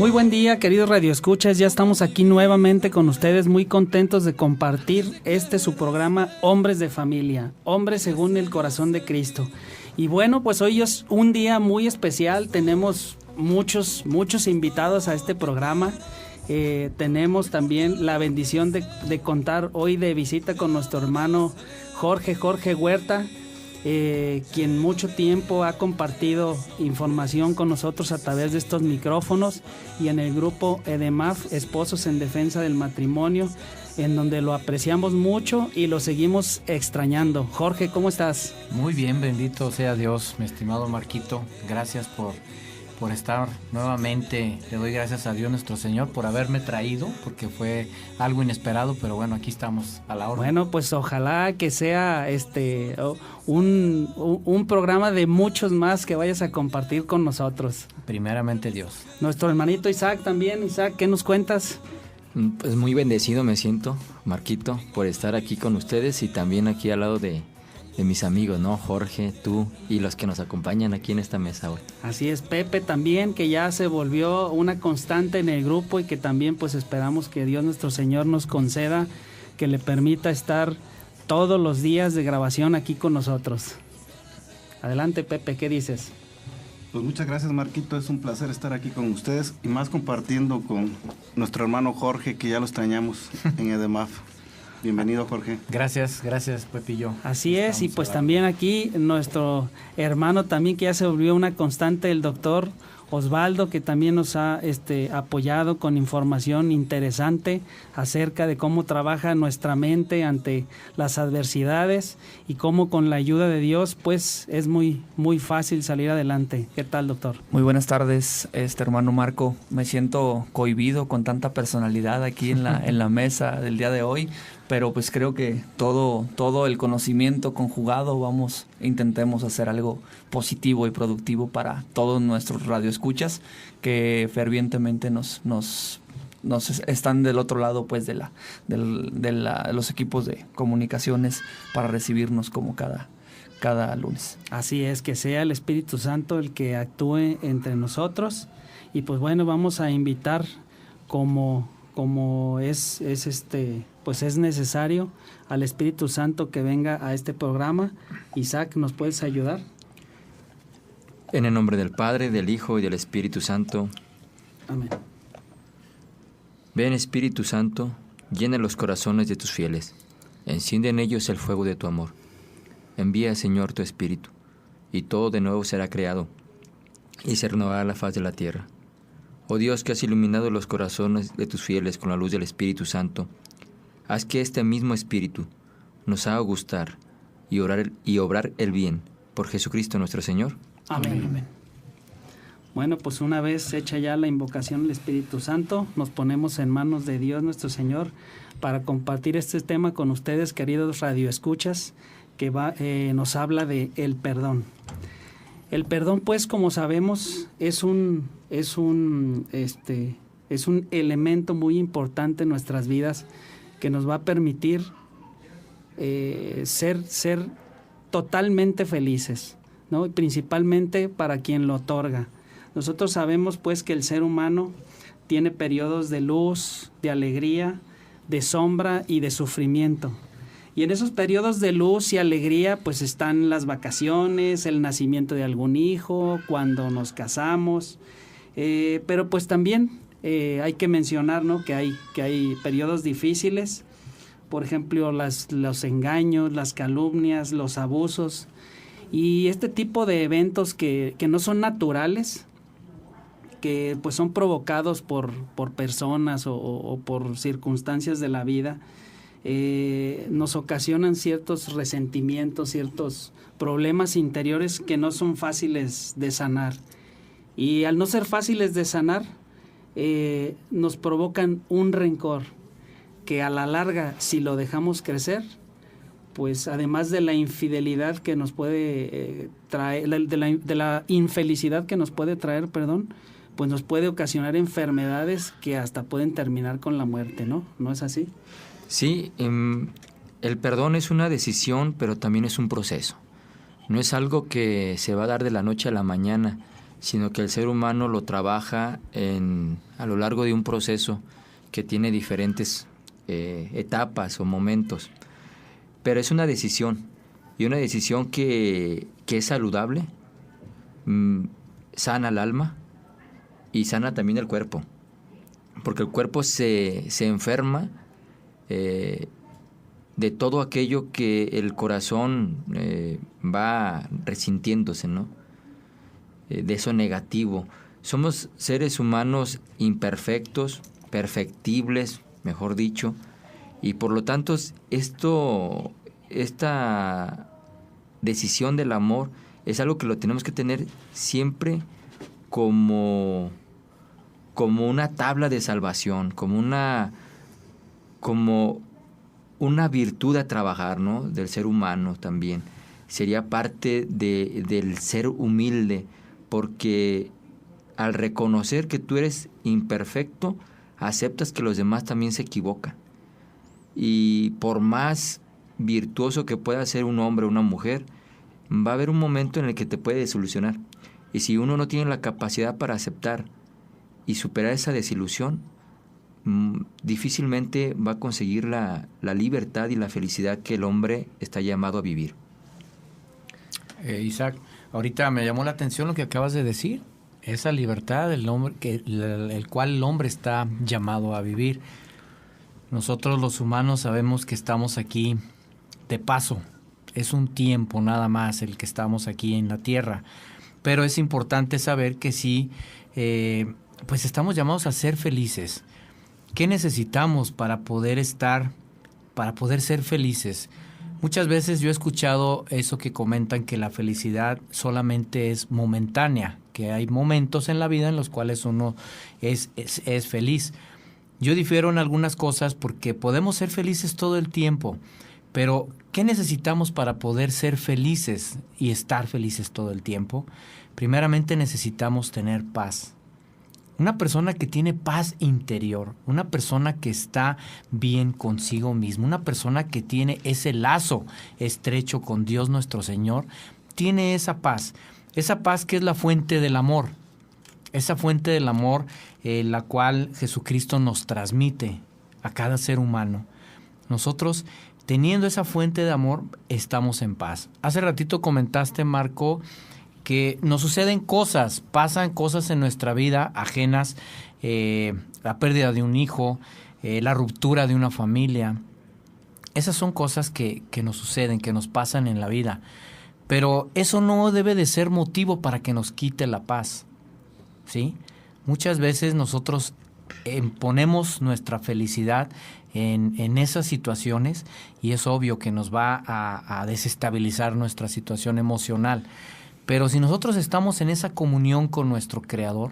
Muy buen día, queridos radioescuchas. Ya estamos aquí nuevamente con ustedes, muy contentos de compartir su programa Hombres de Familia, Hombres según el Corazón de Cristo. Y bueno, pues hoy es un día muy especial. Tenemos muchos invitados a este programa. Tenemos también la bendición de contar hoy de visita con nuestro hermano Jorge Huerta, quien mucho tiempo ha compartido información con nosotros a través de estos micrófonos y en el grupo EDEMAF, Esposos en Defensa del Matrimonio, en donde lo apreciamos mucho y lo seguimos extrañando. Jorge, ¿cómo estás? Muy bien, bendito sea Dios, mi estimado Marquito. Gracias por estar nuevamente. Le doy gracias a Dios nuestro Señor por haberme traído, porque fue algo inesperado, pero bueno, aquí estamos a la orden. Bueno, pues ojalá que sea un programa de muchos más que vayas a compartir con nosotros. Primeramente Dios. Nuestro hermanito Isaac también. Isaac, ¿qué nos cuentas? Pues muy bendecido me siento, Marquito, por estar aquí con ustedes y también aquí al lado de mis amigos, ¿no? Jorge, tú y los que nos acompañan aquí en esta mesa hoy. Así es, Pepe también, que ya se volvió una constante en el grupo y que también pues esperamos que Dios nuestro Señor nos conceda que le permita estar todos los días de grabación aquí con nosotros. Adelante, Pepe, ¿qué dices? Pues muchas gracias, Marquito, es un placer estar aquí con ustedes y más compartiendo con nuestro hermano Jorge, que ya lo extrañamos en EDEMAF. Bienvenido, Jorge. Gracias, Pepillo. Así es, y pues también aquí nuestro hermano también que ya se volvió una constante, el doctor Osvaldo, que también nos ha apoyado con información interesante acerca de cómo trabaja nuestra mente ante las adversidades y cómo con la ayuda de Dios pues es muy fácil salir adelante. ¿Qué tal, doctor? Muy buenas tardes, hermano Marco. Me siento cohibido con tanta personalidad aquí en la mesa del día de hoy, pero pues creo que todo el conocimiento conjugado intentemos hacer algo positivo y productivo para todos nuestros radioescuchas que fervientemente nos están del otro lado pues de los equipos de comunicaciones para recibirnos como cada lunes. Así es, que sea el Espíritu Santo el que actúe entre nosotros y pues bueno, vamos a invitar como es necesario al Espíritu Santo que venga a este programa. Isaac, ¿nos puedes ayudar? En el nombre del Padre, del Hijo y del Espíritu Santo. Amén. Ven, Espíritu Santo, llena los corazones de tus fieles, enciende en ellos el fuego de tu amor. Envía, Señor, tu Espíritu, y todo de nuevo será creado, y se renovará la faz de la tierra. Oh Dios, que has iluminado los corazones de tus fieles con la luz del Espíritu Santo, haz que este mismo Espíritu nos haga gustar y obrar el bien, por Jesucristo nuestro Señor. Amén. Amén. Bueno, pues una vez hecha ya la invocación del Espíritu Santo, nos ponemos en manos de Dios nuestro Señor para compartir este tema con ustedes, queridos radioescuchas, que nos habla de el perdón. El perdón, pues, como sabemos, es un elemento muy importante en nuestras vidas que nos va a permitir ser totalmente felices, ¿no? Y principalmente para quien lo otorga. Nosotros sabemos, pues, que el ser humano tiene periodos de luz, de alegría, de sombra y de sufrimiento. Y en esos periodos de luz y alegría pues están las vacaciones, el nacimiento de algún hijo, cuando nos casamos, pero pues también hay que mencionar, ¿no?, que hay periodos difíciles, por ejemplo los engaños, las calumnias, los abusos y este tipo de eventos que no son naturales, que pues son provocados por personas o por circunstancias de la vida. Nos ocasionan ciertos resentimientos, ciertos problemas interiores que no son fáciles de sanar. Y al no ser fáciles de sanar, nos provocan un rencor que a la larga, si lo dejamos crecer, pues además de la infidelidad que nos puede traer, de la infelicidad que nos puede traer, pues nos puede ocasionar enfermedades que hasta pueden terminar con la muerte, ¿no? ¿No es así? Sí, el perdón es una decisión, pero también es un proceso. No es algo que se va a dar de la noche a la mañana, sino que el ser humano lo trabaja a lo largo de un proceso que tiene diferentes etapas o momentos. Pero es una decisión, y una decisión que es saludable, sana el alma y sana también el cuerpo, porque el cuerpo se enferma de todo aquello que el corazón va resintiéndose, ¿no? De eso negativo. Somos seres humanos imperfectos, perfectibles, mejor dicho, y por lo tanto esta decisión del amor es algo que lo tenemos que tener siempre como una tabla de salvación, como una virtud a trabajar, ¿no? Del ser humano también. Sería parte del ser humilde, porque al reconocer que tú eres imperfecto, aceptas que los demás también se equivocan. Y por más virtuoso que pueda ser un hombre o una mujer, va a haber un momento en el que te puede desilusionar. Y si uno no tiene la capacidad para aceptar y superar esa desilusión, difícilmente va a conseguir la libertad y la felicidad que el hombre está llamado a vivir. Isaac, ahorita me llamó la atención lo que acabas de decir, esa libertad del hombre, el cual el hombre está llamado a vivir. Nosotros los humanos sabemos que estamos aquí de paso, es un tiempo nada más el que estamos aquí en la tierra, pero es importante saber que sí, pues estamos llamados a ser felices. ¿Qué necesitamos para poder ser felices? Muchas veces yo he escuchado eso que comentan, que la felicidad solamente es momentánea, que hay momentos en la vida en los cuales uno es feliz. Yo difiero en algunas cosas porque podemos ser felices todo el tiempo, pero ¿qué necesitamos para poder ser felices y estar felices todo el tiempo? Primeramente necesitamos tener paz. Una persona que tiene paz interior, una persona que está bien consigo mismo, una persona que tiene ese lazo estrecho con Dios nuestro Señor, tiene esa paz que es la fuente del amor, esa fuente del amor la cual Jesucristo nos transmite a cada ser humano. Nosotros, teniendo esa fuente de amor, estamos en paz. Hace ratito comentaste, Marco, que nos suceden cosas, pasan cosas en nuestra vida ajenas, la pérdida de un hijo, la ruptura de una familia. Esas son cosas que nos suceden, que nos pasan en la vida. Pero eso no debe de ser motivo para que nos quite la paz, ¿sí? Muchas veces nosotros ponemos nuestra felicidad en esas situaciones y es obvio que nos va a desestabilizar nuestra situación emocional. Pero si nosotros estamos en esa comunión con nuestro Creador,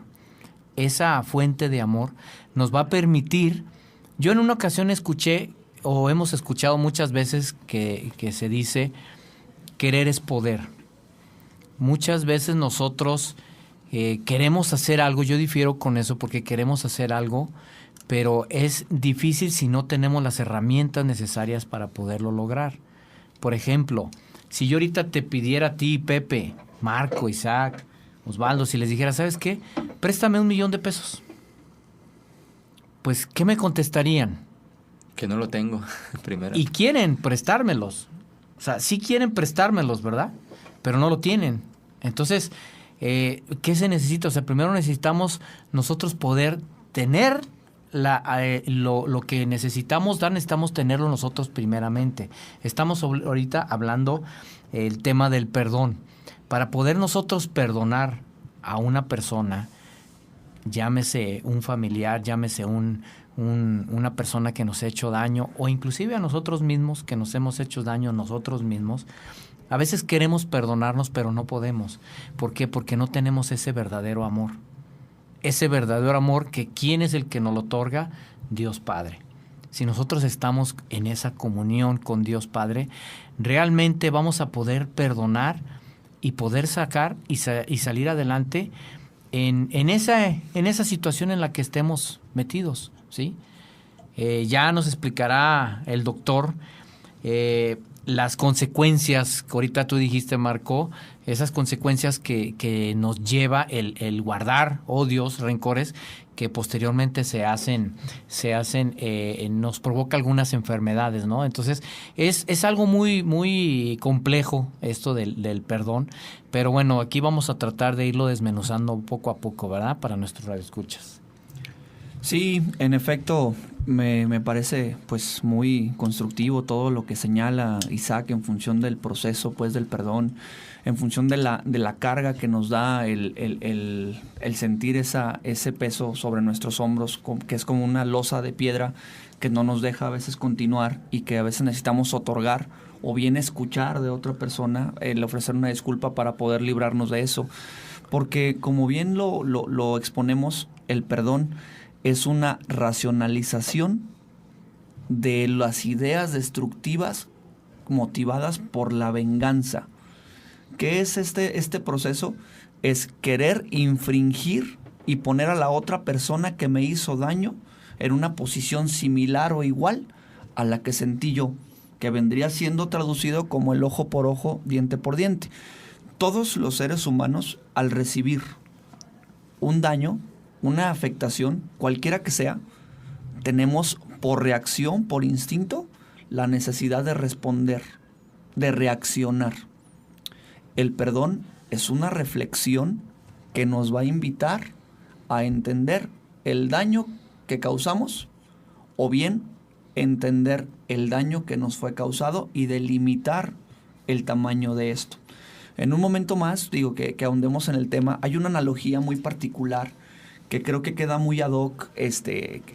esa fuente de amor nos va a permitir. Yo en una ocasión escuché, o hemos escuchado muchas veces que se dice, querer es poder. Muchas veces nosotros queremos hacer algo, yo difiero con eso porque queremos hacer algo, pero es difícil si no tenemos las herramientas necesarias para poderlo lograr. Por ejemplo, si yo ahorita te pidiera a ti, Pepe, Marco, Isaac, Osvaldo, si les dijera, ¿sabes qué? Préstame $1,000,000. Pues, ¿qué me contestarían? Que no lo tengo, primero. Y quieren prestármelos. O sea, sí quieren prestármelos, ¿verdad? Pero no lo tienen. Entonces, ¿qué se necesita? O sea, primero necesitamos nosotros poder tener lo que necesitamos dar, necesitamos tenerlo nosotros primeramente. Estamos ahorita hablando el tema del perdón. Para poder nosotros perdonar a una persona, llámese un familiar, llámese una persona que nos ha hecho daño, o inclusive a nosotros mismos, que nos hemos hecho daño a nosotros mismos, a veces queremos perdonarnos, pero no podemos. ¿Por qué? Porque no tenemos ese verdadero amor. Ese verdadero amor que ¿quién es el que nos lo otorga? Dios Padre. Si nosotros estamos en esa comunión con Dios Padre, realmente vamos a poder perdonar y poder sacar y salir adelante en esa situación en la que estemos metidos, ¿sí? Ya nos explicará el doctor las consecuencias que ahorita tú dijiste, Marco, esas consecuencias que nos lleva el guardar odios, rencores, que posteriormente nos provoca algunas enfermedades, ¿no? Entonces, es algo muy, muy complejo esto del perdón, pero bueno, aquí vamos a tratar de irlo desmenuzando poco a poco, ¿verdad? Para nuestros radioescuchas. Sí, en efecto, me parece pues muy constructivo todo lo que señala Isaac en función del proceso pues del perdón, en función de la carga que nos da el sentir ese peso sobre nuestros hombros, que es como una losa de piedra que no nos deja a veces continuar y que a veces necesitamos otorgar o bien escuchar de otra persona, el ofrecer una disculpa para poder librarnos de eso. Porque como bien lo exponemos, el perdón es una racionalización de las ideas destructivas motivadas por la venganza. ¿Qué es este proceso? Es querer infringir y poner a la otra persona que me hizo daño en una posición similar o igual a la que sentí yo, que vendría siendo traducido como el ojo por ojo, diente por diente. Todos los seres humanos, al recibir un daño, una afectación, cualquiera que sea, tenemos por reacción, por instinto, la necesidad de responder, de reaccionar. El perdón es una reflexión que nos va a invitar a entender el daño que causamos o bien entender el daño que nos fue causado y delimitar el tamaño de esto. En un momento más, digo que ahondemos en el tema, hay una analogía muy particular que creo que queda muy ad hoc,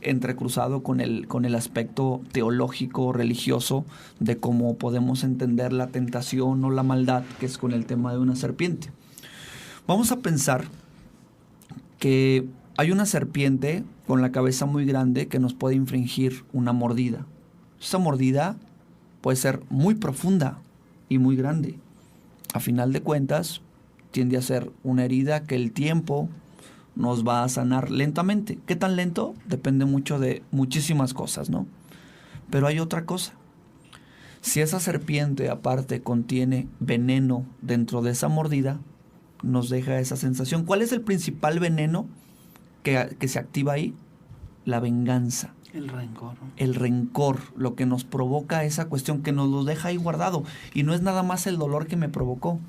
entrecruzado con el aspecto teológico, religioso, de cómo podemos entender la tentación o la maldad, que es con el tema de una serpiente. Vamos a pensar que hay una serpiente con la cabeza muy grande que nos puede infringir una mordida. Esa mordida puede ser muy profunda y muy grande. A final de cuentas, tiende a ser una herida que el tiempo nos va a sanar lentamente. ¿Qué tan lento? Depende mucho de muchísimas cosas, ¿no? Pero hay otra cosa. Si esa serpiente aparte contiene veneno dentro de esa mordida, nos deja esa sensación. ¿Cuál es el principal veneno que se activa ahí? La venganza. El rencor. El rencor, lo que nos provoca esa cuestión, que nos lo deja ahí guardado. Y no es nada más el dolor que me provocó,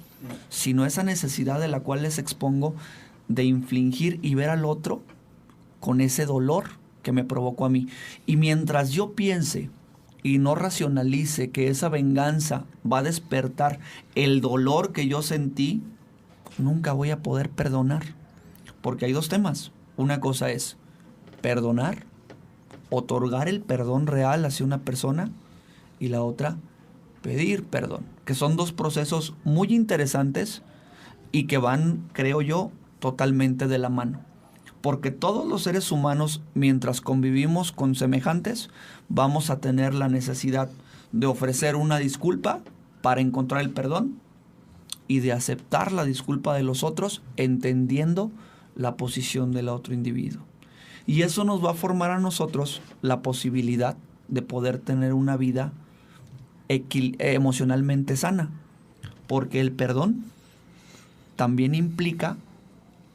sino esa necesidad de la cual les expongo de infligir y ver al otro con ese dolor que me provocó a mí. Y mientras yo piense y no racionalice que esa venganza va a despertar el dolor que yo sentí, nunca voy a poder perdonar. Porque hay dos temas. Una cosa es perdonar, otorgar el perdón real hacia una persona, y la otra, pedir perdón. Que son dos procesos muy interesantes y que van, creo yo, totalmente de la mano. Porque todos los seres humanos, mientras convivimos con semejantes, vamos a tener la necesidad de ofrecer una disculpa para encontrar el perdón y de aceptar la disculpa de los otros, entendiendo la posición del otro individuo. Y eso nos va a formar a nosotros la posibilidad de poder tener una vida emocionalmente sana. Porque el perdón también implica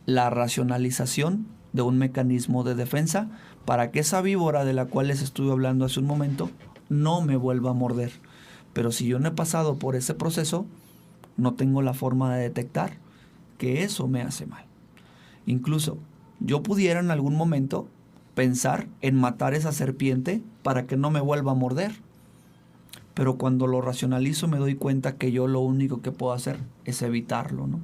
la racionalización de un mecanismo de defensa para que esa víbora de la cual les estuve hablando hace un momento no me vuelva a morder. Pero si yo no he pasado por ese proceso, no tengo la forma de detectar que eso me hace mal. Incluso yo pudiera en algún momento pensar en matar esa serpiente para que no me vuelva a morder. Pero cuando lo racionalizo me doy cuenta que yo lo único que puedo hacer es evitarlo, ¿no?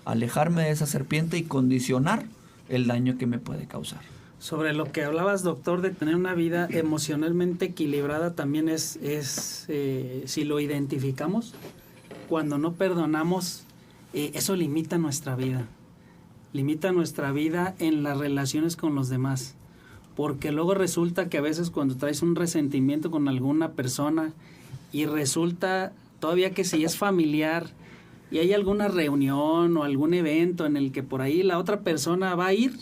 Alejarme de esa serpiente y condicionar el daño que me puede causar. Sobre lo que hablabas, doctor, de tener una vida emocionalmente equilibrada, también es si lo identificamos, cuando no perdonamos, eso limita nuestra vida. Limita nuestra vida en las relaciones con los demás. Porque luego resulta que a veces cuando traes un resentimiento con alguna persona y resulta todavía que si es familiar y hay alguna reunión o algún evento en el que por ahí la otra persona va a ir,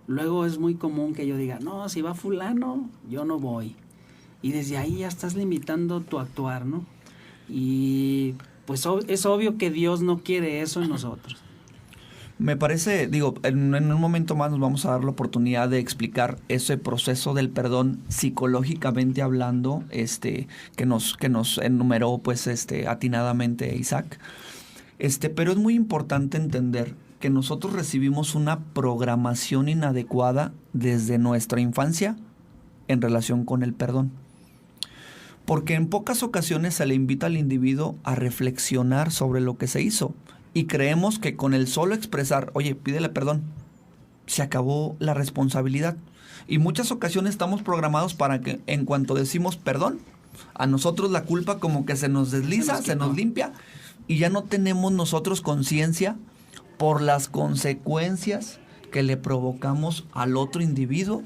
luego es muy común que yo diga, no, si va fulano, yo no voy. y desde ahí ya estás limitando tu actuar, ¿no? Y pues es obvio que Dios no quiere eso en nosotros. Me parece, en un momento más nos vamos a dar la oportunidad de explicar ese proceso del perdón psicológicamente hablando, que nos enumeró pues atinadamente Isaac. Pero es muy importante entender que nosotros recibimos una programación inadecuada desde nuestra infancia en relación con el perdón. Porque en pocas ocasiones se le invita al individuo a reflexionar sobre lo que se hizo. Y creemos que con el solo expresar, oye, pídele perdón, se acabó la responsabilidad. Y muchas ocasiones estamos programados para que en cuanto decimos perdón, a nosotros la culpa como que se nos desliza, se nos limpia, y ya no tenemos nosotros conciencia por las consecuencias que le provocamos al otro individuo,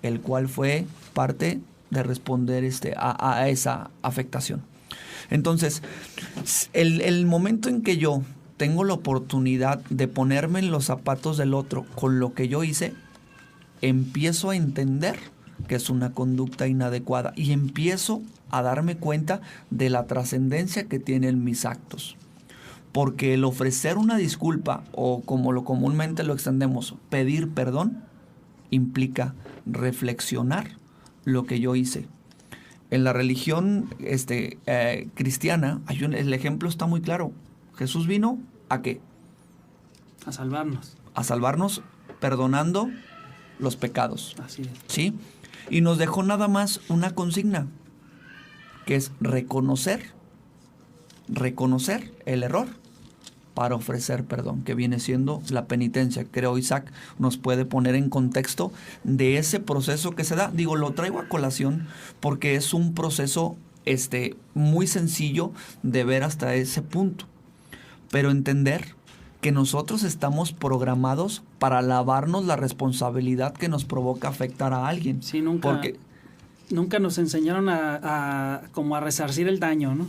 el cual fue parte de responder a esa afectación. Entonces, el momento en que yo tengo la oportunidad de ponerme en los zapatos del otro con lo que yo hice, empiezo a entender que es una conducta inadecuada y empiezo a darme cuenta de la trascendencia que tienen mis actos. Porque el ofrecer una disculpa, o como lo comúnmente lo extendemos, pedir perdón, implica reflexionar lo que yo hice. En la religión cristiana, el ejemplo está muy claro. Jesús vino ¿a qué? A salvarnos. A salvarnos perdonando los pecados. Así es. ¿Sí? Y nos dejó nada más una consigna, que es reconocer el error para ofrecer perdón, que viene siendo la penitencia. Creo Isaac nos puede poner en contexto de ese proceso que se da. Lo traigo a colación porque es un proceso muy sencillo de ver hasta ese punto. Pero entender que nosotros estamos programados para lavarnos la responsabilidad que nos provoca afectar a alguien. Sí, nunca nos enseñaron como a resarcir el daño, ¿no?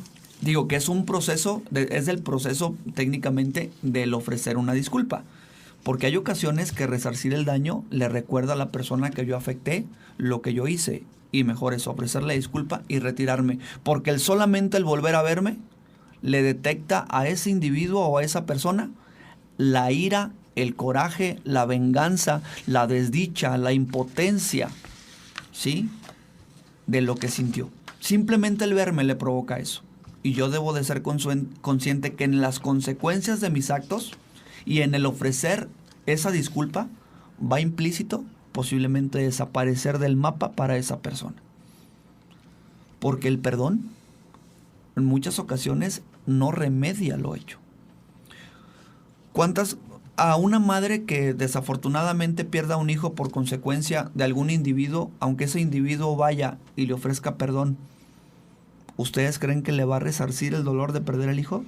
Que es un proceso, es el proceso técnicamente del ofrecer una disculpa. Porque hay ocasiones que resarcir el daño le recuerda a la persona que yo afecté lo que yo hice. Y mejor es ofrecerle disculpa y retirarme. Porque solamente el volver a verme le detecta a ese individuo o a esa persona la ira, el coraje, la venganza, la desdicha, la impotencia, ¿sí?, de lo que sintió. Simplemente el verme le provoca eso. Y yo debo de ser consciente que en las consecuencias de mis actos y en el ofrecer esa disculpa va implícito posiblemente desaparecer del mapa para esa persona. Porque el perdón en muchas ocasiones no remedia lo hecho. A una madre que desafortunadamente pierda un hijo por consecuencia de algún individuo, aunque ese individuo vaya y le ofrezca perdón, ¿ustedes creen que le va a resarcir el dolor de perder el hijo?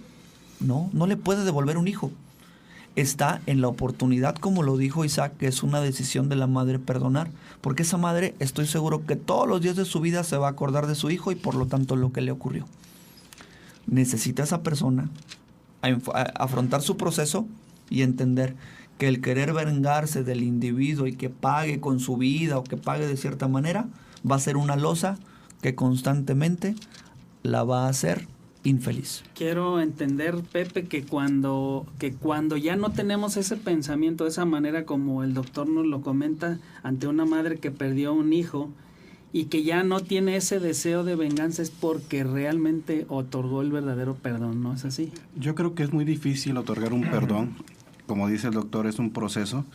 No, no le puede devolver un hijo. Está en la oportunidad, como lo dijo Isaac, que es una decisión de la madre perdonar, porque esa madre, estoy seguro que todos los días de su vida se va a acordar de su hijo y por lo tanto lo que le ocurrió. Necesita esa persona afrontar su proceso y entender que el querer vengarse del individuo y que pague con su vida o que pague de cierta manera va a ser una losa que constantemente la va a hacer infeliz. Quiero entender, Pepe, que cuando ya no tenemos ese pensamiento de esa manera como el doctor nos lo comenta ante una madre que perdió un hijo y que ya no tiene ese deseo de venganza, es porque realmente otorgó el verdadero perdón, ¿no es así? Yo creo que es muy difícil otorgar un perdón. Como dice el doctor, es un proceso,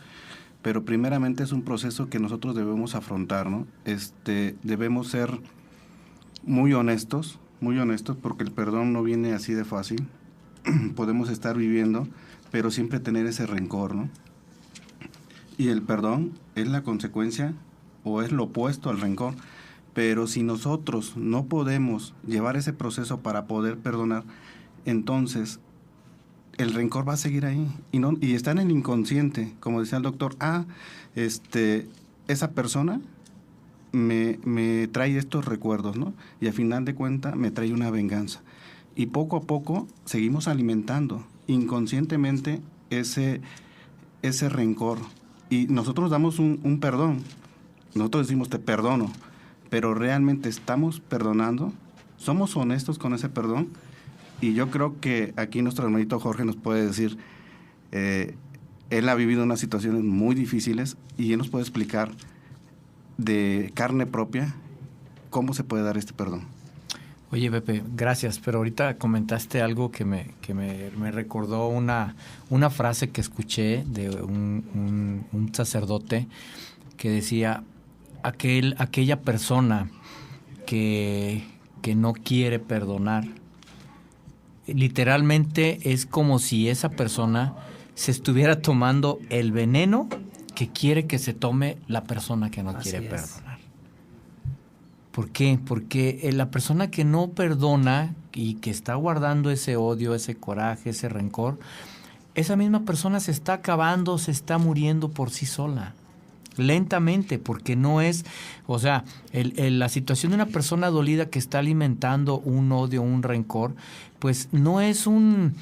pero primeramente es un proceso que nosotros debemos afrontar, ¿no? Debemos ser muy honestos, porque el perdón no viene así de fácil. Podemos estar viviendo, pero siempre tener ese rencor, ¿no? Y el perdón es la consecuencia o es lo opuesto al rencor. Pero si nosotros no podemos llevar ese proceso para poder perdonar, entonces el rencor va a seguir ahí y está en el inconsciente, como decía el doctor. Esa persona me trae estos recuerdos, ¿no? Y al final de cuentas me trae una venganza. Y poco a poco seguimos alimentando inconscientemente ese rencor. Y nosotros damos un perdón. Nosotros decimos te perdono, pero realmente estamos perdonando, somos honestos con ese perdón. Y yo creo que aquí nuestro hermanito Jorge nos puede decir, él ha vivido unas situaciones muy difíciles y él nos puede explicar de carne propia cómo se puede dar este perdón. Oye, Pepe, gracias, pero ahorita comentaste algo que me recordó una frase que escuché de un sacerdote que decía, aquella persona que no quiere perdonar, literalmente es como si esa persona se estuviera tomando el veneno que quiere que se tome la persona que no quiere perdonar. ¿Por qué? Porque la persona que no perdona y que está guardando ese odio, ese coraje, ese rencor, esa misma persona se está acabando, se está muriendo por sí sola. Lentamente, porque no es, o sea, la situación de una persona dolida que está alimentando un odio, un rencor, pues no es una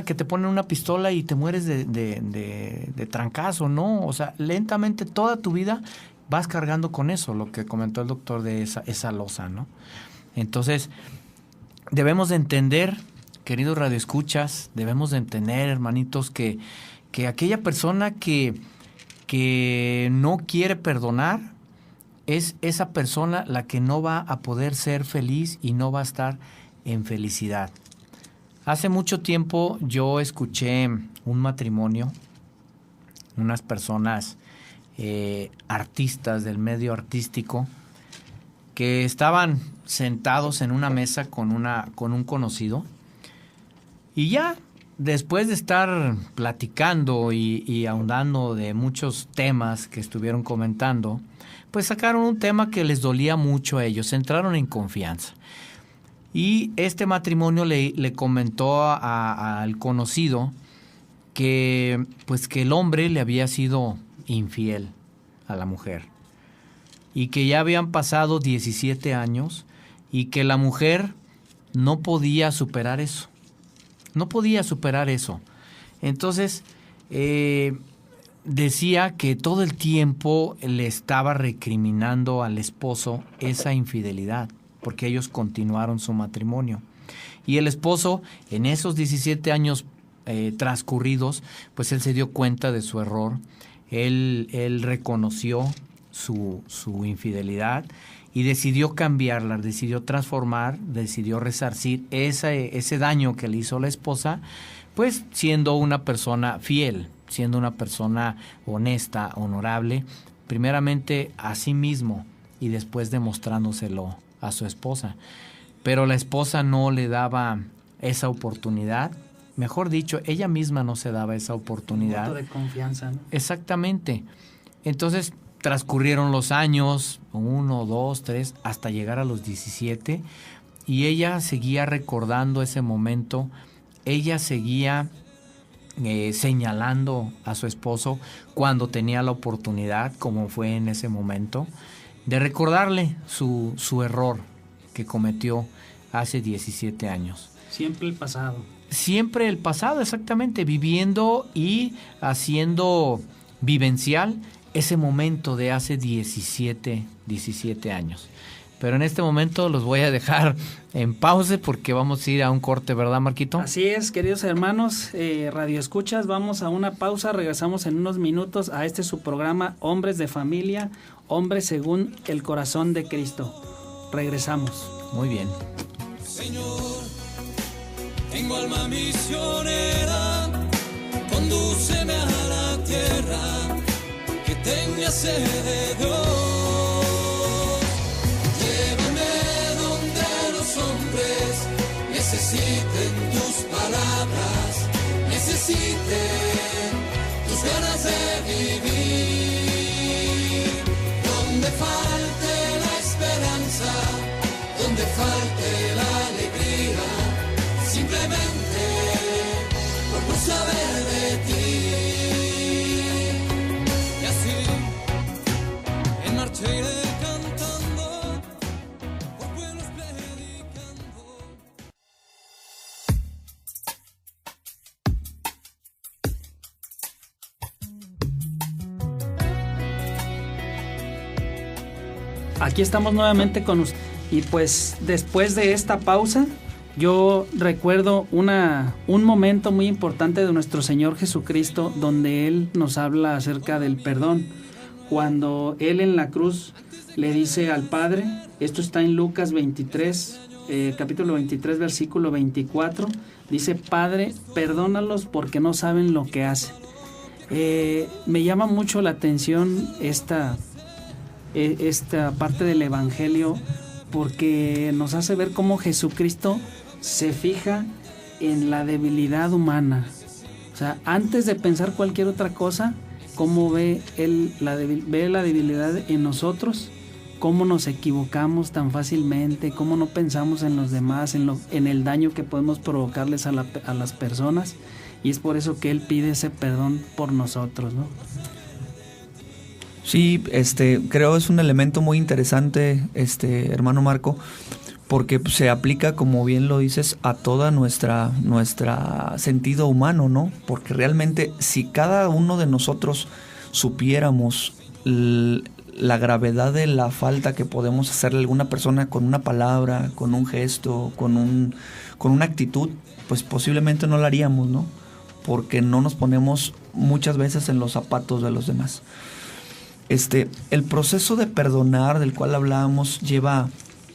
que te ponen una pistola y te mueres de trancazo, no, o sea, lentamente toda tu vida vas cargando con eso, lo que comentó el doctor de esa losa, ¿no? Entonces, debemos de entender, queridos radioescuchas, debemos de entender, hermanitos, que aquella persona que no quiere perdonar, es esa persona la que no va a poder ser feliz y no va a estar en felicidad. Hace mucho tiempo yo escuché un matrimonio, unas personas artistas del medio artístico que estaban sentados en una mesa con un conocido y ya después de estar platicando y ahondando de muchos temas que estuvieron comentando, pues sacaron un tema que les dolía mucho a ellos, entraron en confianza. Y este matrimonio le comentó al conocido que el hombre le había sido infiel a la mujer y que ya habían pasado 17 años y que la mujer no podía superar eso. No podía superar eso. Entonces, decía que todo el tiempo le estaba recriminando al esposo esa infidelidad, porque ellos continuaron su matrimonio. Y el esposo, en esos 17 años transcurridos, pues él se dio cuenta de su error. Él reconoció su infidelidad y decidió cambiarla, decidió transformar, decidió resarcir ese daño que le hizo la esposa, pues siendo una persona fiel, siendo una persona honesta, honorable, primeramente a sí mismo y después demostrándoselo a su esposa. Pero la esposa no le daba esa oportunidad, mejor dicho, ella misma no se daba esa oportunidad. Un voto de confianza, ¿no? Exactamente. Entonces, transcurrieron los años, 1, 2, 3, hasta llegar a los 17, y ella seguía recordando ese momento, ella seguía señalando a su esposo cuando tenía la oportunidad, como fue en ese momento, de recordarle su error que cometió hace 17 años. Siempre el pasado. Siempre el pasado, exactamente, viviendo y haciendo vivencial ese momento de hace 17 años. Pero en este momento los voy a dejar en pausa porque vamos a ir a un corte, ¿verdad, Marquito? Así es, queridos hermanos, Radio Escuchas, vamos a una pausa, regresamos en unos minutos a su programa Hombres de Familia, Hombres según el Corazón de Cristo. Regresamos. Muy bien. Señor, tengo alma misionera, condúceme a la tierra que tenga sed de Dios. Llévame donde los hombres necesiten tus palabras, necesiten tus ganas de vivir. Donde falte la esperanza, donde falte la alegría, simplemente por no saber de ti. Y así, en marcha iré cantando, por pueblos predicando. aquí estamos nuevamente con usted. Y pues después de esta pausa, yo recuerdo un momento muy importante de nuestro Señor Jesucristo, donde Él nos habla acerca del perdón. Cuando Él en la cruz le dice al Padre, esto está en Lucas 23, capítulo 23, versículo 24, dice: Padre, perdónalos porque no saben lo que hacen. Me llama mucho la atención esta parte del Evangelio, porque nos hace ver cómo Jesucristo se fija en la debilidad humana. O sea, antes de pensar cualquier otra cosa, cómo ve Él ve la debilidad en nosotros, cómo nos equivocamos tan fácilmente, cómo no pensamos en los demás, en el daño que podemos provocarles a las personas, y es por eso que Él pide ese perdón por nosotros, ¿no? Sí, creo es un elemento muy interesante, hermano Marco, porque se aplica, como bien lo dices, a toda nuestra sentido humano, ¿no? Porque realmente si cada uno de nosotros supiéramos la gravedad de la falta que podemos hacerle a alguna persona con una palabra, con un gesto, con una actitud, pues posiblemente no lo haríamos, ¿no? Porque no nos ponemos muchas veces en los zapatos de los demás. El proceso de perdonar del cual hablábamos lleva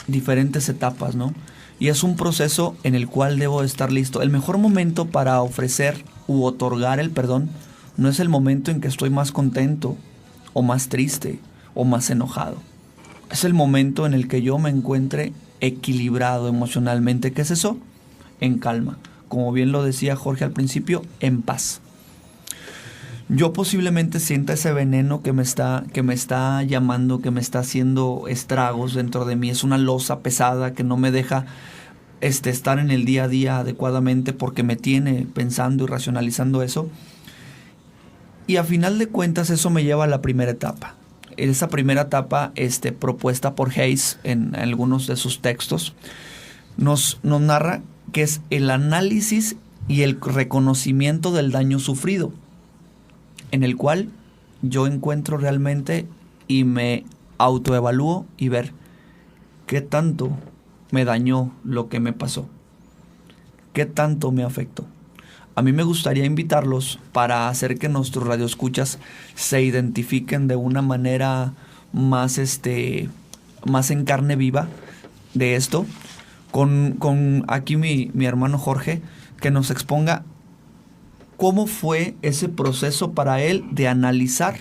diferentes etapas, ¿no? Y es un proceso en el cual debo estar listo. El mejor momento para ofrecer u otorgar el perdón no es el momento en que estoy más contento o más triste o más enojado. Es el momento en el que yo me encuentre equilibrado emocionalmente. ¿Qué es eso? En calma. Como bien lo decía Jorge al principio, en paz. Yo posiblemente sienta ese veneno que me está llamando, que me está haciendo estragos dentro de mí. Es una losa pesada que no me deja estar en el día a día adecuadamente, porque me tiene pensando y racionalizando eso. Y a final de cuentas eso me lleva a la primera etapa. Esa primera etapa propuesta por Hayes en algunos de sus textos nos narra que es el análisis y el reconocimiento del daño sufrido, en el cual yo encuentro realmente y me autoevalúo y ver qué tanto me dañó lo que me pasó, qué tanto me afectó. A mí me gustaría invitarlos para hacer que nuestros radioescuchas se identifiquen de una manera más en carne viva de esto, con aquí mi hermano Jorge, que nos exponga cómo fue ese proceso para él de analizar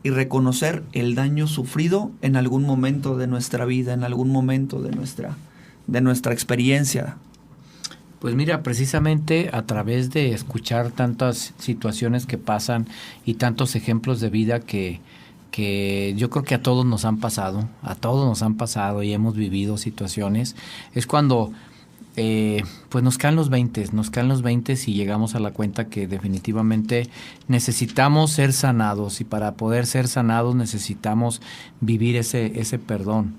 y reconocer el daño sufrido en algún momento de nuestra vida, en algún momento de nuestra experiencia. Pues mira, precisamente a través de escuchar tantas situaciones que pasan y tantos ejemplos de vida que yo creo que a todos nos han pasado y hemos vivido situaciones, es cuando pues nos caen los 20 y llegamos a la cuenta que definitivamente necesitamos ser sanados, y para poder ser sanados necesitamos vivir ese perdón.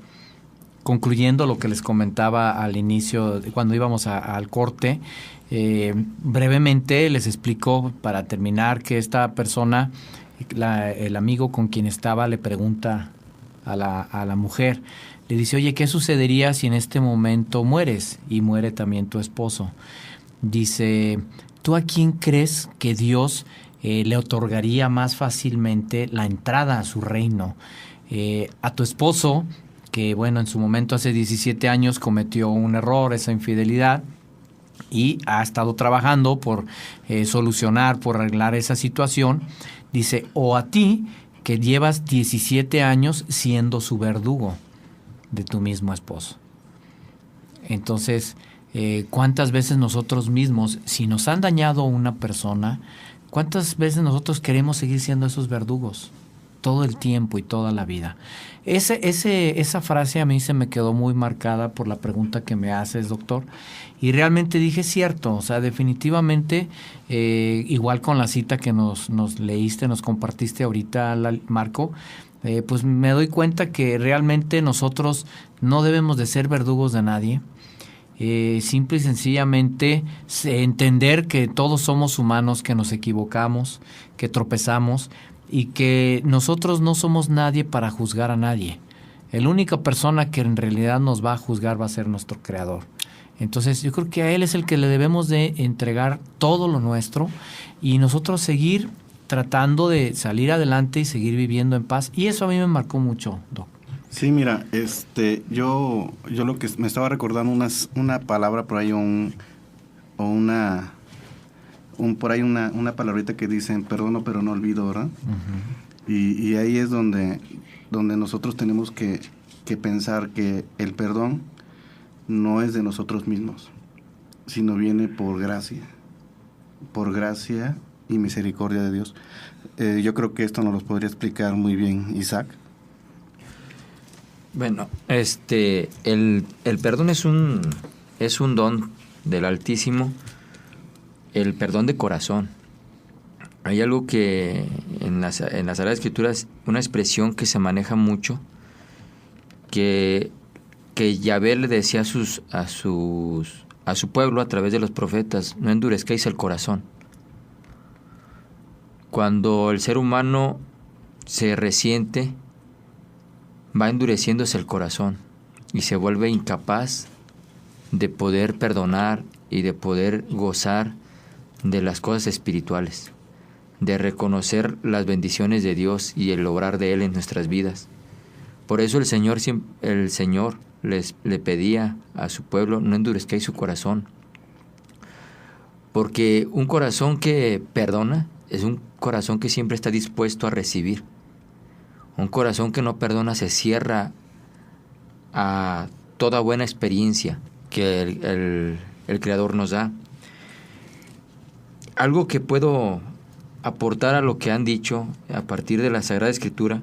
Concluyendo lo que les comentaba al inicio, cuando íbamos al corte, brevemente les explico para terminar que esta persona, el amigo con quien estaba, le pregunta a la mujer, le dice: oye, ¿qué sucedería si en este momento mueres y muere también tu esposo? Dice: ¿tú a quién crees que Dios le otorgaría más fácilmente la entrada a su reino? A tu esposo, que bueno, en su momento hace 17 años cometió un error, esa infidelidad, y ha estado trabajando por solucionar, por arreglar esa situación. Dice: o a ti, que llevas 17 años siendo su verdugo de tu mismo esposo. Entonces, ¿cuántas veces nosotros mismos, si nos han dañado una persona, cuántas veces nosotros queremos seguir siendo esos verdugos? Todo el tiempo y toda la vida. Esa frase a mí se me quedó muy marcada por la pregunta que me haces, doctor, y realmente dije: cierto, o sea, definitivamente, igual con la cita que nos leíste, nos compartiste ahorita, Marco, pues me doy cuenta que realmente nosotros no debemos de ser verdugos de nadie. Simple y sencillamente entender que todos somos humanos, que nos equivocamos, que tropezamos, y que nosotros no somos nadie para juzgar a nadie. La única persona que en realidad nos va a juzgar va a ser nuestro Creador. Entonces yo creo que a Él es el que le debemos de entregar todo lo nuestro y nosotros seguir tratando de salir adelante y seguir viviendo en paz. Y eso a mí me marcó mucho, Doc. Sí, mira, yo lo que me estaba recordando una palabra por ahí una palabrita que dicen perdono pero no olvido, ¿verdad? Uh-huh. Y ahí es donde nosotros tenemos que pensar que el perdón no es de nosotros mismos, sino viene por gracia y misericordia de Dios. Yo creo que esto nos lo podría explicar muy bien Isaac. Bueno, el perdón es un don del Altísimo, el perdón de corazón. Hay algo que en las Sagradas Escrituras, una expresión que se maneja mucho, que Yahvé le decía a su pueblo a través de los profetas: no endurezcáis el corazón. Cuando el ser humano se resiente, va endureciéndose el corazón y se vuelve incapaz de poder perdonar y de poder gozar de las cosas espirituales, de reconocer las bendiciones de Dios y el obrar de Él en nuestras vidas. Por eso el Señor le pedía a su pueblo: no endurezcáis su corazón, porque un corazón que perdona es un corazón que siempre está dispuesto a recibir. Un corazón que no perdona se cierra a toda buena experiencia que el Creador nos da. Algo que puedo aportar a lo que han dicho a partir de la Sagrada Escritura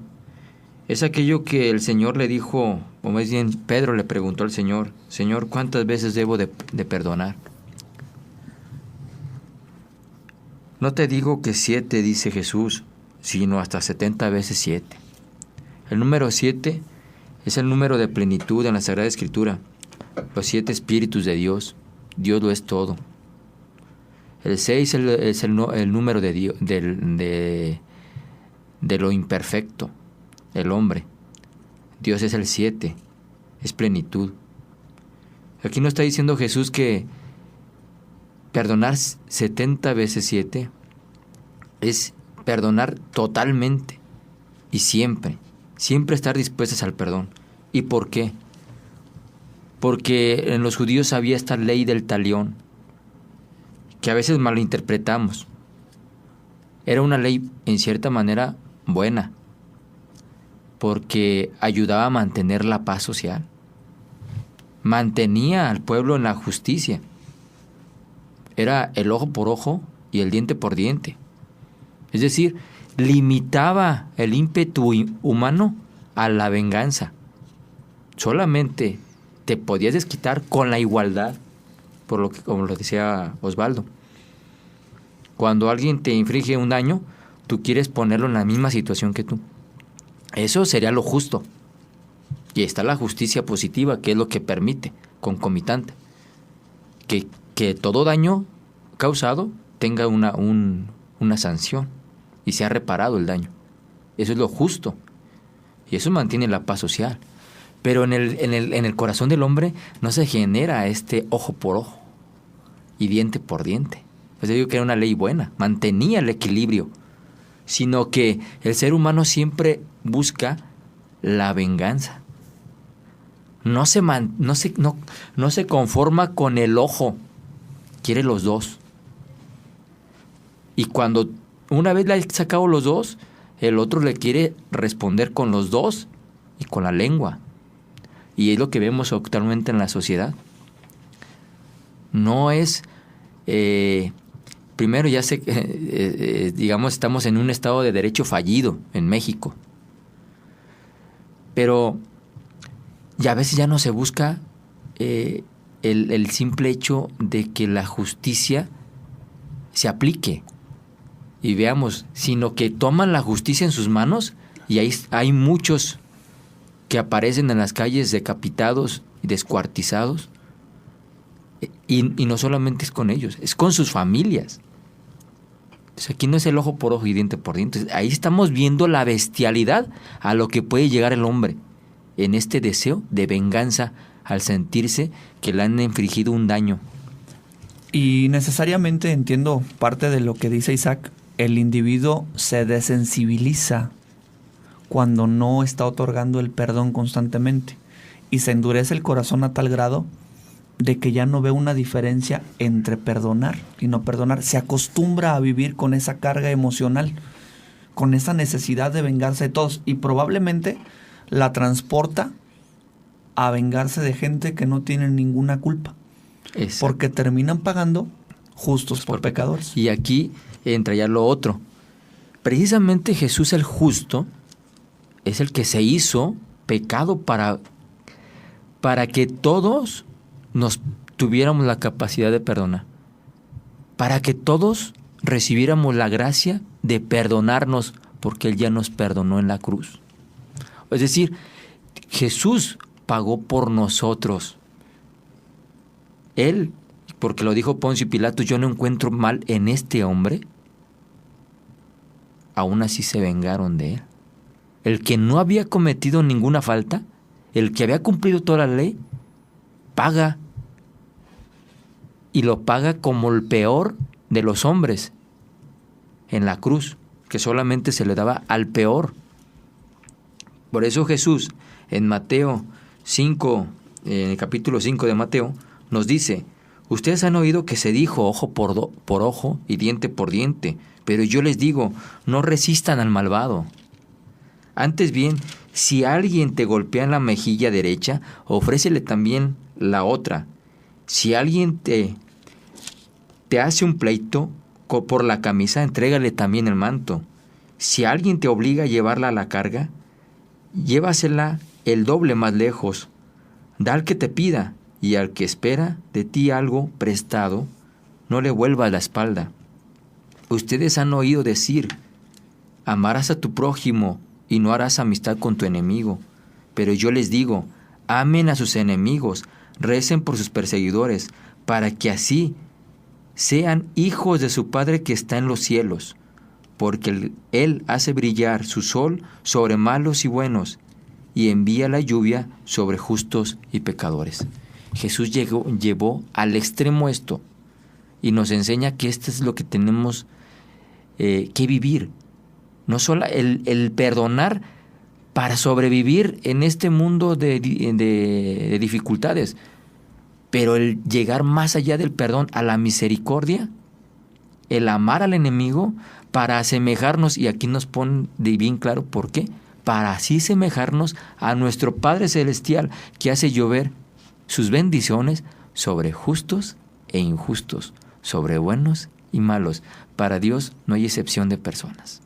es aquello que el Señor le dijo, o más bien Pedro le preguntó al Señor: Señor, ¿cuántas veces debo de perdonar? No te digo que 7, dice Jesús, sino hasta 70 veces 7. El número 7 es el número de plenitud en la Sagrada Escritura. Los 7 espíritus de Dios. Dios lo es todo. El 6 es el número de Dios, de lo imperfecto, el hombre. Dios es el 7, es plenitud. Aquí no está diciendo Jesús que perdonar 70 veces 7 es perdonar totalmente y siempre estar dispuestos al perdón. ¿Y por qué? Porque en los judíos había esta ley del talión, que a veces malinterpretamos. Era una ley en cierta manera buena, porque ayudaba a mantener la paz social, mantenía al pueblo en la justicia. Era el ojo por ojo y el diente por diente. Es decir, limitaba el ímpetu humano a la venganza. Solamente te podías desquitar con la igualdad, como lo decía Osvaldo. Cuando alguien te inflige un daño, tú quieres ponerlo en la misma situación que tú. Eso sería lo justo. Y está la justicia positiva, que es lo que permite, concomitante, que todo daño causado tenga una sanción y sea reparado el daño. Eso es lo justo. Y eso mantiene la paz social. Pero en el corazón del hombre no se genera este ojo por ojo y diente por diente. Pues yo digo que era una ley buena, mantenía el equilibrio, sino que el ser humano siempre busca la venganza. No se conforma con el ojo, quiere los dos. Y cuando una vez le ha sacado los dos, el otro le quiere responder con los dos y con la lengua. Y es lo que vemos actualmente en la sociedad. No es... primero ya digamos, estamos en un estado de derecho fallido en México. Pero ya a veces ya no se busca el simple hecho de que la justicia se aplique. Y veamos, sino que toman la justicia en sus manos y ahí hay muchos que aparecen en las calles decapitados y descuartizados. Y no solamente es con ellos, es con sus familias. Entonces aquí no es el ojo por ojo y diente por diente. Ahí estamos viendo la bestialidad a lo que puede llegar el hombre. en este deseo de venganza al sentirse que le han infligido un daño. Y necesariamente entiendo parte de lo que dice Isaac. El individuo se desensibiliza cuando no está otorgando el perdón constantemente y se endurece el corazón a tal grado de que ya no ve una diferencia entre perdonar y no perdonar. Se acostumbra a vivir con esa carga emocional, con esa necesidad de vengarse de todos, y probablemente la transporta a vengarse de gente que no tiene ninguna culpa. Exacto. Porque terminan pagando justos por pecadores. Y aquí entra ya lo otro. Precisamente Jesús el justo es el que se hizo pecado para que todos nos tuviéramos la capacidad de perdonar. Para que todos recibiéramos la gracia de perdonarnos, porque Él ya nos perdonó en la cruz. Es decir, Jesús pagó por nosotros. Él, porque lo dijo Poncio Pilato, yo no encuentro mal en este hombre, aún así se vengaron de él. El que no había cometido ninguna falta, el que había cumplido toda la ley, paga. Y lo paga como el peor de los hombres en la cruz, que solamente se le daba al peor. Por eso Jesús en Mateo 5, en el capítulo 5 de Mateo, nos dice: ustedes han oído que se dijo ojo por ojo y diente por diente, pero yo les digo, no resistan al malvado. Antes bien, si alguien te golpea en la mejilla derecha, ofrécele también la otra. Si alguien te hace un pleito por la camisa, entrégale también el manto. Si alguien te obliga a llevarla a la carga, llévasela el doble más lejos. Da al que te pida, y al que espera de ti algo prestado, no le vuelvas la espalda. Ustedes han oído decir: amarás a tu prójimo y no harás amistad con tu enemigo. Pero yo les digo, amen a sus enemigos, recen por sus perseguidores, para que así sean hijos de su Padre que está en los cielos, porque Él hace brillar su sol sobre malos y buenos, y envía la lluvia sobre justos y pecadores. Jesús llevó al extremo esto, y nos enseña que esto es lo que tenemos que vivir. No solo el perdonar para sobrevivir en este mundo de dificultades, pero el llegar más allá del perdón a la misericordia, el amar al enemigo para asemejarnos, y aquí nos pone de bien claro por qué, para así semejarnos a nuestro Padre Celestial, que hace llover sus bendiciones sobre justos e injustos, sobre buenos y malos. Para Dios no hay excepción de personas.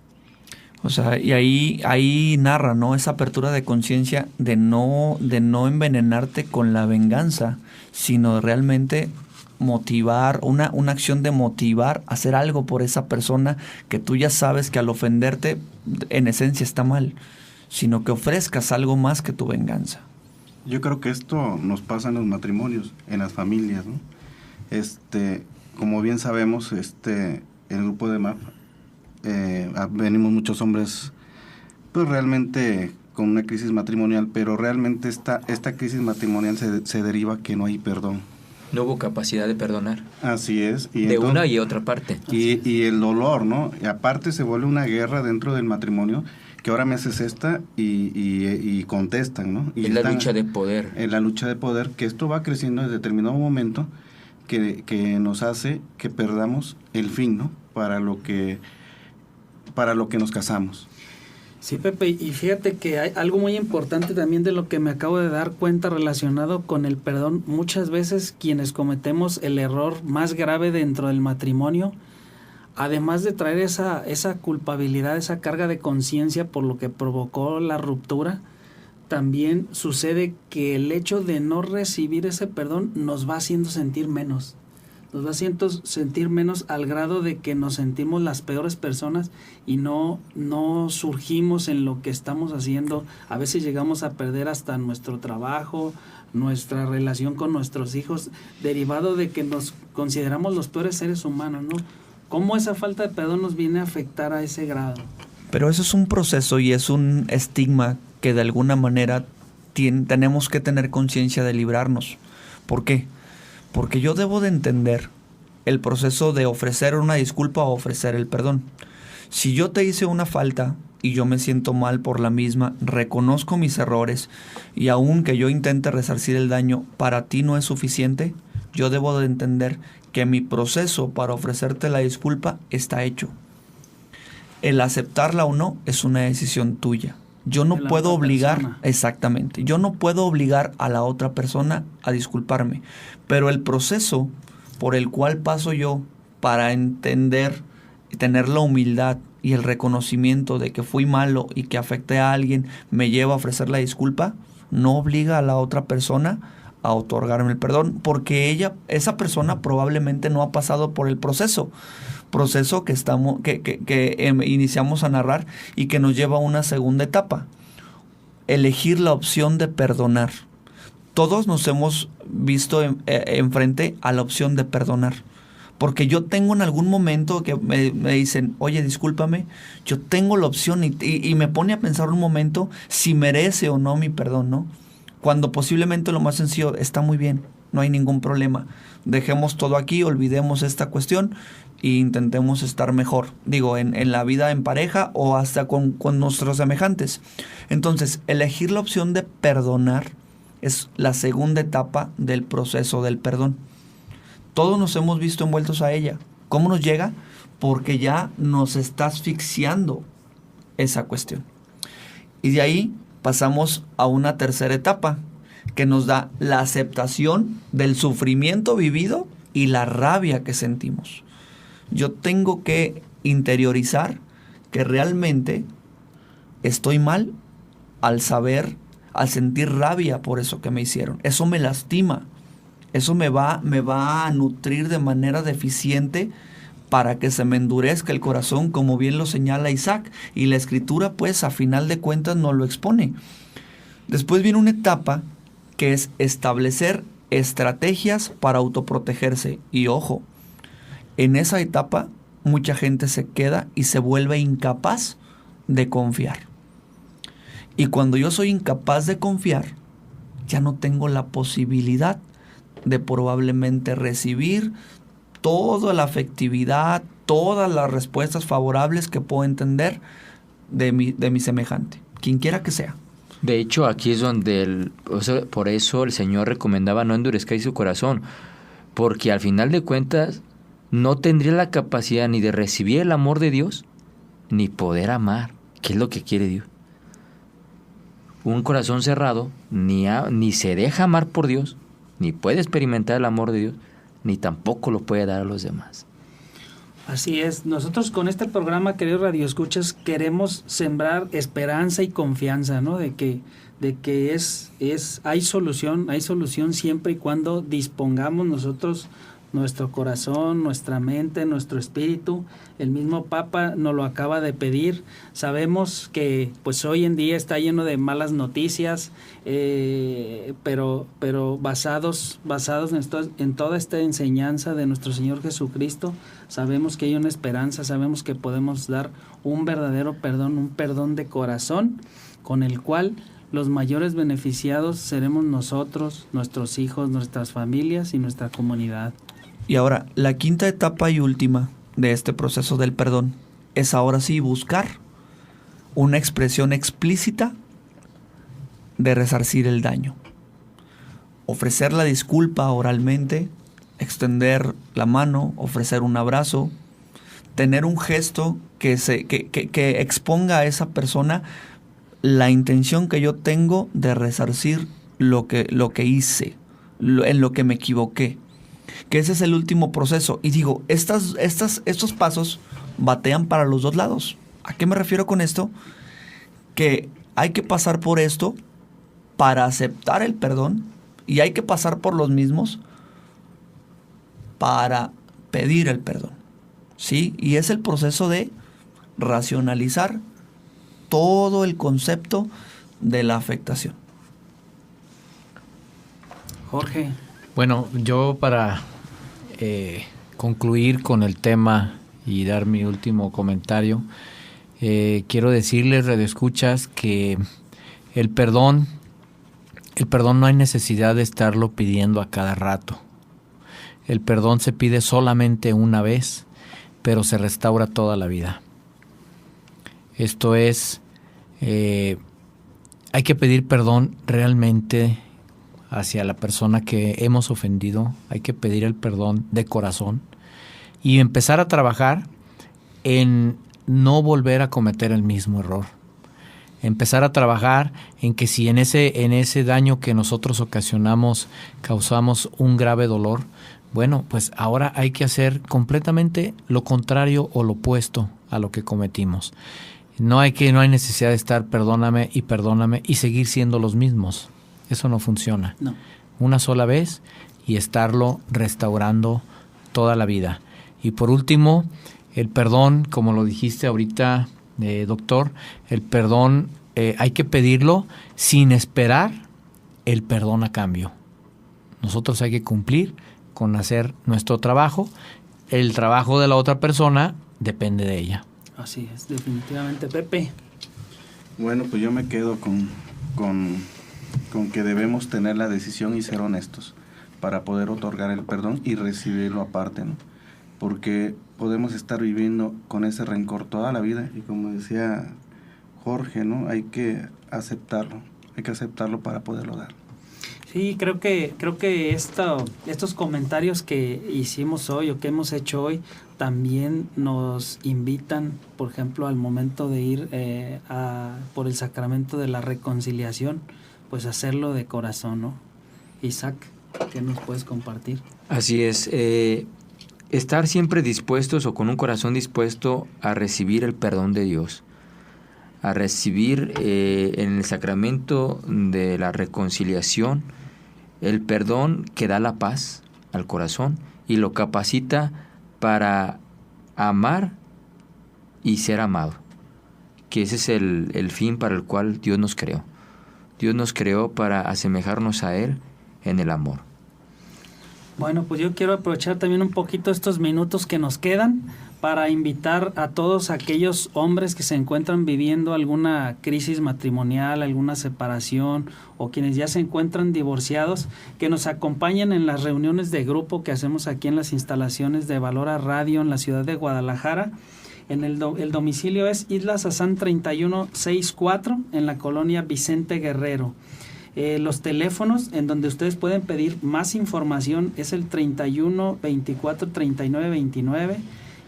O sea, y ahí narra, ¿no?, esa apertura de conciencia de no envenenarte con la venganza, sino realmente motivar, una acción de motivar a hacer algo por esa persona que tú ya sabes que al ofenderte en esencia está mal, sino que ofrezcas algo más que tu venganza. Yo creo que esto nos pasa en los matrimonios, en las familias, ¿no? Como bien sabemos, el grupo de MAP, venimos muchos hombres, pues realmente con una crisis matrimonial, pero realmente esta crisis matrimonial se deriva que no hay perdón. No hubo capacidad de perdonar. Así es. Y de entonces, una y otra parte. Y el dolor, ¿no? Y aparte se vuelve una guerra dentro del matrimonio, que ahora me haces esta y contestan, ¿no? Y es la lucha de poder. En la lucha de poder, que esto va creciendo en determinado momento, que nos hace que perdamos el fin, ¿no? Para lo que nos casamos. Sí, Pepe, y fíjate que hay algo muy importante también de lo que me acabo de dar cuenta relacionado con el perdón. Muchas veces quienes cometemos el error más grave dentro del matrimonio, además de traer esa culpabilidad, esa carga de conciencia por lo que provocó la ruptura, también sucede que el hecho de no recibir ese perdón nos va haciendo sentir menos. Nos va haciendo sentir menos al grado de que nos sentimos las peores personas y no surgimos en lo que estamos haciendo. A veces llegamos a perder hasta nuestro trabajo, nuestra relación con nuestros hijos, derivado de que nos consideramos los peores seres humanos, ¿no? ¿Cómo esa falta de perdón nos viene a afectar a ese grado? Pero eso es un proceso y es un estigma que de alguna manera tenemos que tener conciencia de librarnos. ¿Por qué? Porque yo debo de entender el proceso de ofrecer una disculpa o ofrecer el perdón. Si yo te hice una falta y yo me siento mal por la misma, reconozco mis errores y aun que yo intente resarcir el daño, para ti no es suficiente, yo debo de entender que mi proceso para ofrecerte la disculpa está hecho. El aceptarla o no es una decisión tuya. Yo no puedo obligar, exactamente, yo no puedo obligar a la otra persona a disculparme, pero el proceso por el cual paso yo para entender y tener la humildad y el reconocimiento de que fui malo y que afecté a alguien me lleva a ofrecer la disculpa, no obliga a la otra persona a otorgarme el perdón, porque esa persona probablemente no ha pasado por el proceso que iniciamos a narrar y que nos lleva a una segunda etapa, elegir la opción de perdonar. Todos nos hemos visto enfrente a la opción de perdonar, porque yo tengo en algún momento que me dicen, oye, discúlpame, yo tengo la opción y me pone a pensar un momento si merece o no mi perdón, ¿no? Cuando posiblemente lo más sencillo, está muy bien, no hay ningún problema, dejemos todo aquí, olvidemos esta cuestión e intentemos estar mejor, digo, en la vida en pareja o hasta con nuestros semejantes. Entonces, elegir la opción de perdonar es la segunda etapa del proceso del perdón. Todos nos hemos visto envueltos a ella. ¿Cómo nos llega? Porque ya nos está asfixiando esa cuestión. Y de ahí pasamos a una tercera etapa que nos da la aceptación del sufrimiento vivido y la rabia que sentimos. Yo tengo que interiorizar que realmente estoy mal al sentir rabia por eso que me hicieron. Eso me lastima. Eso me va a nutrir de manera deficiente para que se me endurezca el corazón, como bien lo señala Isaac. Y la Escritura, pues, a final de cuentas nos lo expone. Después viene una etapa que es establecer estrategias para autoprotegerse. Y ojo, en esa etapa mucha gente se queda y se vuelve incapaz de confiar. Y cuando yo soy incapaz de confiar, ya no tengo la posibilidad de probablemente recibir toda la afectividad, todas las respuestas favorables que puedo entender de mi semejante, quien quiera que sea. De hecho, aquí es donde por eso el Señor recomendaba no endurezcáis su corazón, porque al final de cuentas no tendría la capacidad ni de recibir el amor de Dios, ni poder amar, que es lo que quiere Dios. Un corazón cerrado ni se deja amar por Dios, ni puede experimentar el amor de Dios, ni tampoco lo puede dar a los demás. Así es. Nosotros con este programa, queridos radioescuchas, queremos sembrar esperanza y confianza, ¿no? De que hay solución siempre y cuando dispongamos nosotros nuestro corazón, nuestra mente, nuestro espíritu. El mismo Papa nos lo acaba de pedir. Sabemos que pues hoy en día está lleno de malas noticias, pero basados en toda esta enseñanza de nuestro Señor Jesucristo, sabemos que hay una esperanza, sabemos que podemos dar un verdadero perdón, un perdón de corazón, con el cual los mayores beneficiados seremos nosotros, nuestros hijos, nuestras familias y nuestra comunidad. Y ahora, la quinta etapa y última de este proceso del perdón es ahora sí buscar una expresión explícita de resarcir el daño. Ofrecer la disculpa oralmente, extender la mano, ofrecer un abrazo, tener un gesto que exponga a esa persona la intención que yo tengo de resarcir lo que hice, en lo que me equivoqué. Que ese es el último proceso. Y digo, estos pasos batean para los dos lados. ¿A qué me refiero con esto? Que hay que pasar por esto para aceptar el perdón y hay que pasar por los mismos para pedir el perdón. ¿Sí? Y es el proceso de racionalizar todo el concepto de la afectación. Jorge. Bueno, yo para concluir con el tema y dar mi último comentario, quiero decirles, radioescuchas, que el perdón el perdón no hay necesidad de estarlo pidiendo a cada rato. El perdón se pide solamente una vez, pero se restaura toda la vida. Esto es, hay que pedir perdón realmente hacia la persona que hemos ofendido. Hay que pedir el perdón de corazón y empezar a trabajar en no volver a cometer el mismo error. Empezar a trabajar en que si en ese daño que nosotros ocasionamos causamos un grave dolor, bueno, pues ahora hay que hacer completamente lo contrario o lo opuesto a lo que cometimos. No hay necesidad de estar perdóname y seguir siendo los mismos. Eso no funciona. No. Una sola vez y estarlo restaurando toda la vida. Y por último, el perdón, como lo dijiste ahorita, doctor, el perdón hay que pedirlo sin esperar el perdón a cambio. Nosotros hay que cumplir con hacer nuestro trabajo. El trabajo de la otra persona depende de ella. Así es, definitivamente. Pepe. Bueno, pues yo me quedo con que debemos tener la decisión y ser honestos para poder otorgar el perdón y recibirlo aparte, ¿no? Porque podemos estar viviendo con ese rencor toda la vida y como decía Jorge, ¿no? Hay que aceptarlo para poderlo dar. Sí, creo que estos comentarios que hicimos hoy o que hemos hecho hoy también nos invitan, por ejemplo, al momento de ir por el sacramento de la reconciliación, pues hacerlo de corazón, ¿no? Isaac, ¿qué nos puedes compartir? Así es, estar siempre dispuestos o con un corazón dispuesto a recibir el perdón de Dios, a recibir en el sacramento de la reconciliación el perdón que da la paz al corazón y lo capacita para amar y ser amado, que ese es el fin para el cual Dios nos creó. Dios nos creó para asemejarnos a Él en el amor. Bueno, pues yo quiero aprovechar también un poquito estos minutos que nos quedan para invitar a todos aquellos hombres que se encuentran viviendo alguna crisis matrimonial, alguna separación o quienes ya se encuentran divorciados, que nos acompañen en las reuniones de grupo que hacemos aquí en las instalaciones de Valora Radio en la ciudad de Guadalajara. El domicilio es Isla Sassán 3164 en la colonia Vicente Guerrero. Los teléfonos en donde ustedes pueden pedir más información es el 31 24 39 29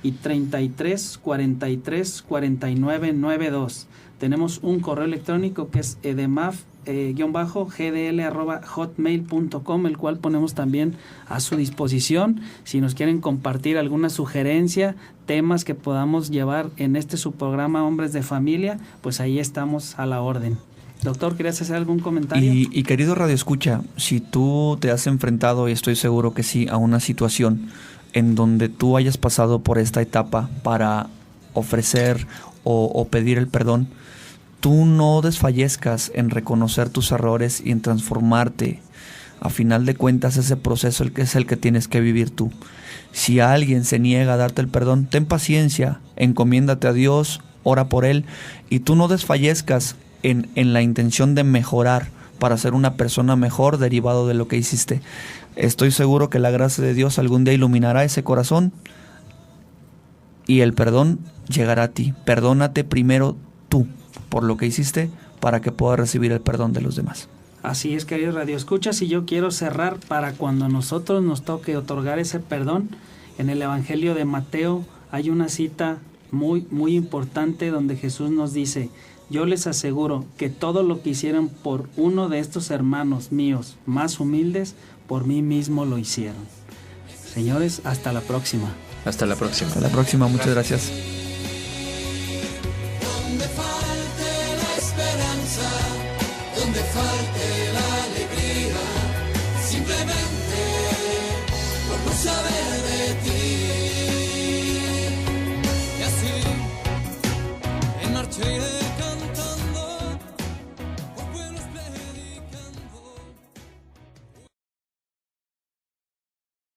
y 33 43 49 92. Tenemos un correo electrónico que es edemaf-gdl@hotmail.com, el cual ponemos también a su disposición si nos quieren compartir alguna sugerencia, temas que podamos llevar en su programa Hombres de Familia, pues ahí estamos a la orden. Doctor, ¿querías hacer algún comentario? Y querido Radio Escucha, si tú te has enfrentado, y estoy seguro que sí, a una situación en donde tú hayas pasado por esta etapa para ofrecer o pedir el perdón, tú no desfallezcas en reconocer tus errores y en transformarte. A final de cuentas, ese proceso es el que tienes que vivir tú. Si alguien se niega a darte el perdón, ten paciencia, encomiéndate a Dios, ora por Él, y tú no desfallezcas en la intención de mejorar para ser una persona mejor derivado de lo que hiciste. Estoy seguro que la gracia de Dios algún día iluminará ese corazón y el perdón llegará a ti. Perdónate primero tú por lo que hiciste para que puedas recibir el perdón de los demás. Así es, queridos radioescuchas, y yo quiero cerrar para cuando a nosotros nos toque otorgar ese perdón. En el Evangelio de Mateo hay una cita muy, muy importante donde Jesús nos dice: yo les aseguro que todo lo que hicieron por uno de estos hermanos míos más humildes, por mí mismo lo hicieron. Señores, hasta la próxima. Hasta la próxima. Hasta la próxima, muchas gracias. Donde falte la esperanza, donde falte